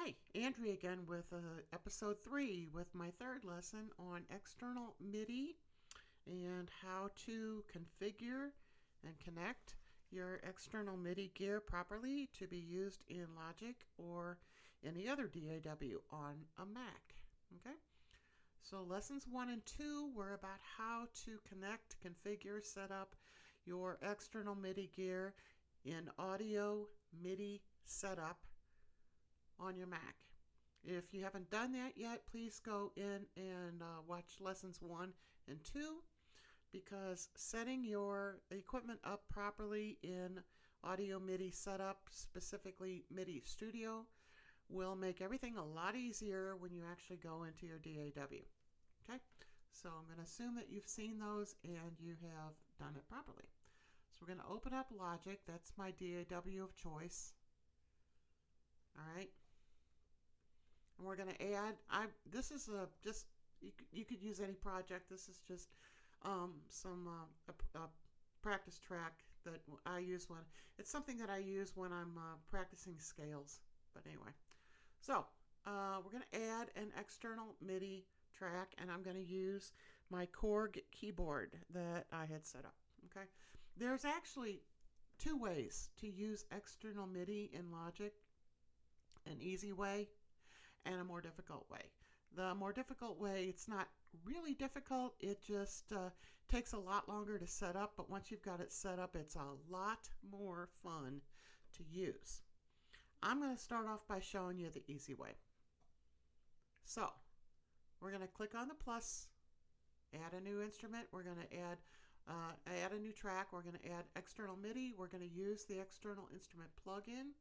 Hi, Andrea again with episode 3 with my third lesson on external MIDI and how to configure and connect your external MIDI gear properly to be used in Logic or any other DAW on a Mac. Okay, so lessons 1 and 2 were about how to connect, configure, set up your external MIDI gear in Audio MIDI Setup on your Mac. If you haven't done that yet, please go in and watch lessons 1 and 2, because setting your equipment up properly in Audio MIDI Setup, specifically MIDI Studio, will make everything a lot easier when you actually go into your DAW. Okay, so I'm going to assume that you've seen those and you have done it properly. So we're going to open up Logic. That's my DAW of choice. All right. And we're going to add, this is just, you could use any project. This is just a practice track that I use when, it's something that I use when I'm practicing scales. But anyway, so we're going to add an external MIDI track, and I'm going to use my Korg keyboard that I had set up. Okay, there's actually 2 ways to use external MIDI in Logic: an easy way and a more difficult way. The more difficult way, it's not really difficult, it just takes a lot longer to set up, but once you've got it set up, it's a lot more fun to use. I'm going to start off by showing you the easy way. So we're going to click on the plus, add a new instrument. We're going to add a new track. We're going to add external MIDI. We're going to use the external instrument plugin.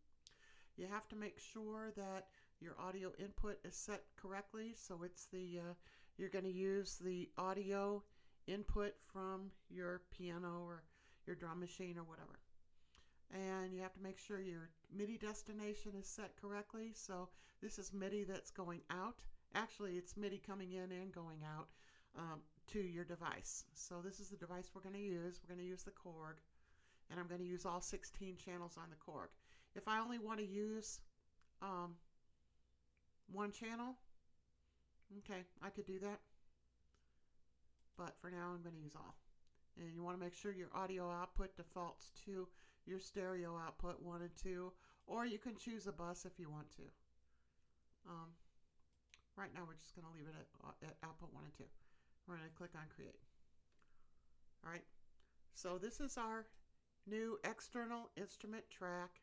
You have to make sure that your audio input is set correctly. So it's you're going to use the audio input from your piano or your drum machine or whatever. And you have to make sure your MIDI destination is set correctly. So this is MIDI that's going out. Actually, it's MIDI coming in and going out to your device. So this is the device we're going to use. We're going to use the Korg, and I'm going to use all 16 channels on the Korg. If I only want to use one channel, okay, I could do that. But for now, I'm going to use all. And you want to make sure your audio output defaults to your stereo output 1 and 2, or you can choose a bus if you want to. Right now, we're just going to leave it at output 1 and 2. We're going to click on Create. All right. So this is our new external instrument track.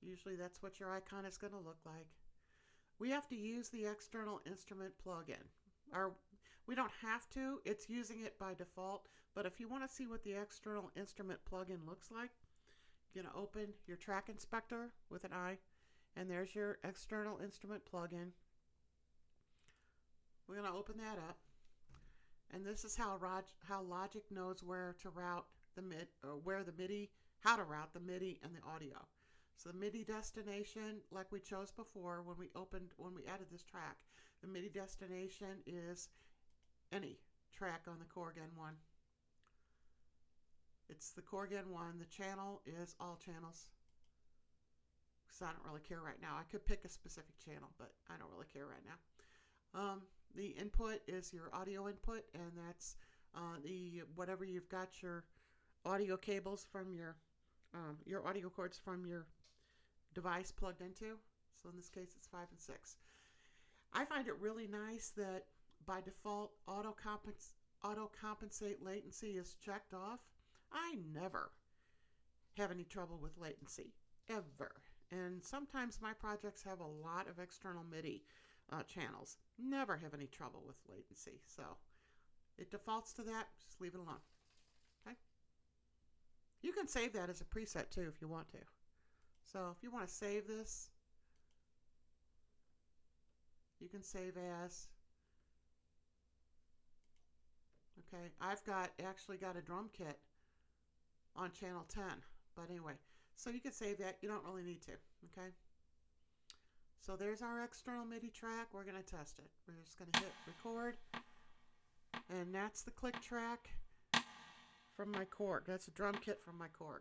Usually that's what your icon is going to look like. We have to use the external instrument plugin. Or we don't have to. It's using it by default. But if you want to see what the external instrument plugin looks like, you're going to open your track inspector with an I, and there's your external instrument plugin. We're going to open that up, and this is how Logic knows where to route the how to route the MIDI and the audio. So the MIDI destination, like we chose before when we added this track, the MIDI destination is any track on the Korg N1. It's the Korg N1. The channel is all channels, because I don't really care right now. I could pick a specific channel, but I don't really care right now. The input is your audio input, and that's whatever you've got your audio cables from your audio cords from your device plugged into. So in this case, it's 5 and 6. I find it really nice that by default, auto compensate latency latency is checked off. I never have any trouble with latency, ever. And sometimes my projects have a lot of external MIDI channels. Never have any trouble with latency. So it defaults to that. Just leave it alone. Okay. You can save that as a preset too if you want to. So if you want to save this, you can save as. Okay, I've actually got a drum kit on channel 10. But anyway, so you can save that. You don't really need to. Okay. So there's our external MIDI track. We're going to test it. We're just going to hit record. And that's the click track from my Korg. That's a drum kit from my Korg.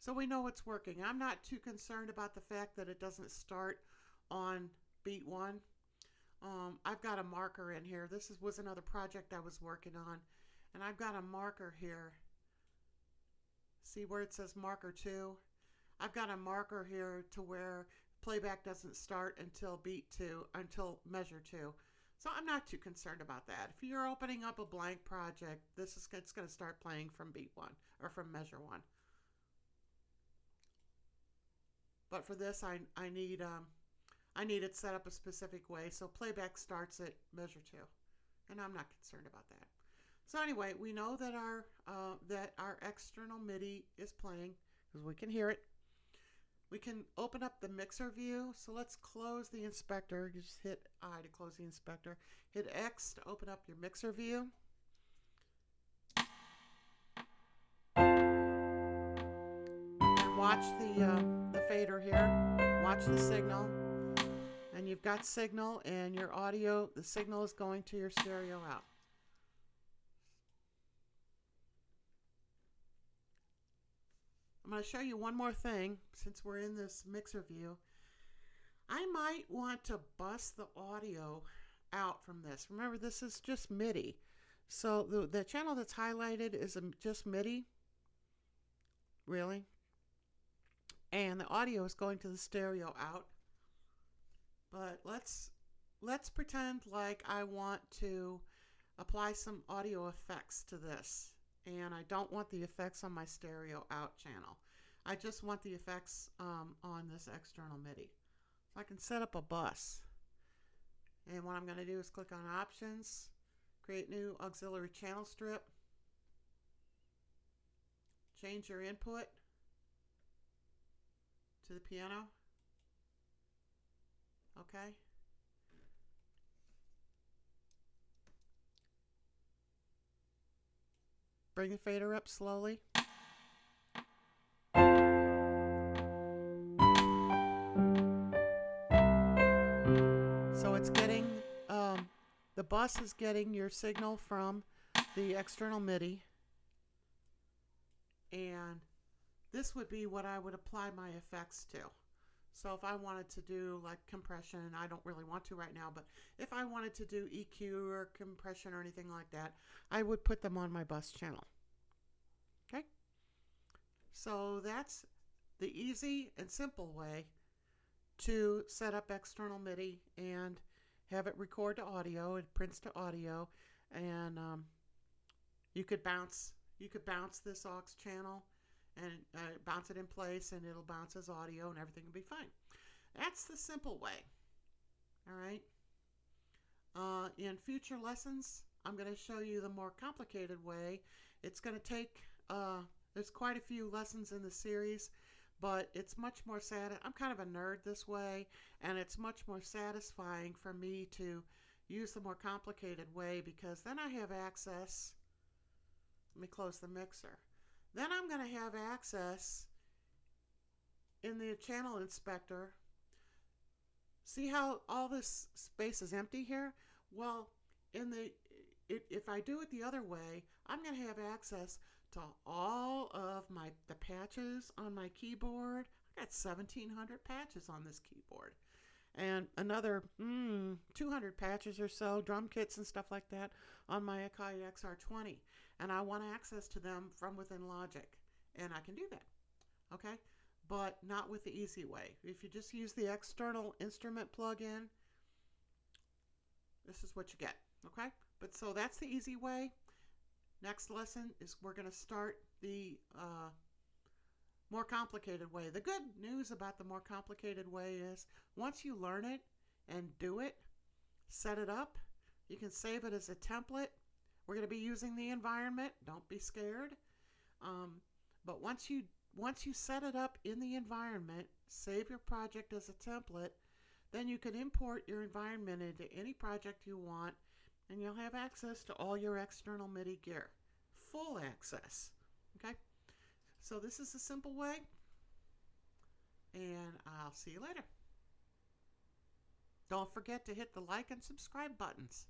So we know it's working. I'm not too concerned about the fact that it doesn't start on beat 1. I've got a marker in here. This was another project I was working on, and I've got a marker here. See where it says marker 2? I've got a marker here to where playback doesn't start until beat 2, until measure 2. So I'm not too concerned about that. If you're opening up a blank project, it's going to start playing from beat 1 or from measure 1. But for this, I need it set up a specific way, so playback starts at measure 2, and I'm not concerned about that. So anyway, we know that our external MIDI is playing because we can hear it. We can open up the mixer view. So let's close the inspector. You just hit I to close the inspector. Hit X to open up your mixer view. And watch the fader here. Watch the signal. And you've got signal, and your audio, the signal is going to your stereo out. I'm going to show you one more thing since we're in this mixer view. I might want to bust the audio out from this. Remember, this is just MIDI. So the channel that's highlighted is just MIDI. Really? And the audio is going to the stereo out. But let's pretend like I want to apply some audio effects to this. And I don't want the effects on my stereo out channel. I just want the effects on this external MIDI. So I can set up a bus. And what I'm going to do is click on Options, Create New Auxiliary Channel Strip, change your input to the piano. Okay. Bring the fader up slowly. So it's getting, the bus is getting your signal from the external MIDI. And this would be what I would apply my effects to. So if I wanted to do like compression, I don't really want to right now, but if I wanted to do EQ or compression or anything like that, I would put them on my bus channel. Okay? So that's the easy and simple way to set up external MIDI and have it record to audio. It prints to audio, and you could bounce this aux channel and bounce it in place, and it'll bounce as audio, and everything will be fine. That's the simple way. All right. In future lessons, I'm going to show you the more complicated way. It's going to take, there's quite a few lessons in the series, but it's much more I'm kind of a nerd this way, and it's much more satisfying for me to use the more complicated way, because then I have access. Let me close the mixer. Then I'm going to have access in the channel inspector. See how all this space is empty here? Well, if I do it the other way, I'm going to have access to all of the patches on my keyboard. I got 1,700 patches on this keyboard, and another 200 patches or so, drum kits and stuff like that, on my Akai XR20. And I want access to them from within Logic, and I can do that. Okay? But not with the easy way. If you just use the external instrument plugin, this is what you get. Okay? But so that's the easy way. Next lesson is we're going to start the more complicated way. The good news about the more complicated way is once you learn it and do it, set it up, you can save it as a template. We're going to be using the environment. Don't be scared. But once you set it up in the environment, save your project as a template, then you can import your environment into any project you want, and you'll have access to all your external MIDI gear. Full access. Okay? So this is a simple way, and I'll see you later. Don't forget to hit the like and subscribe buttons.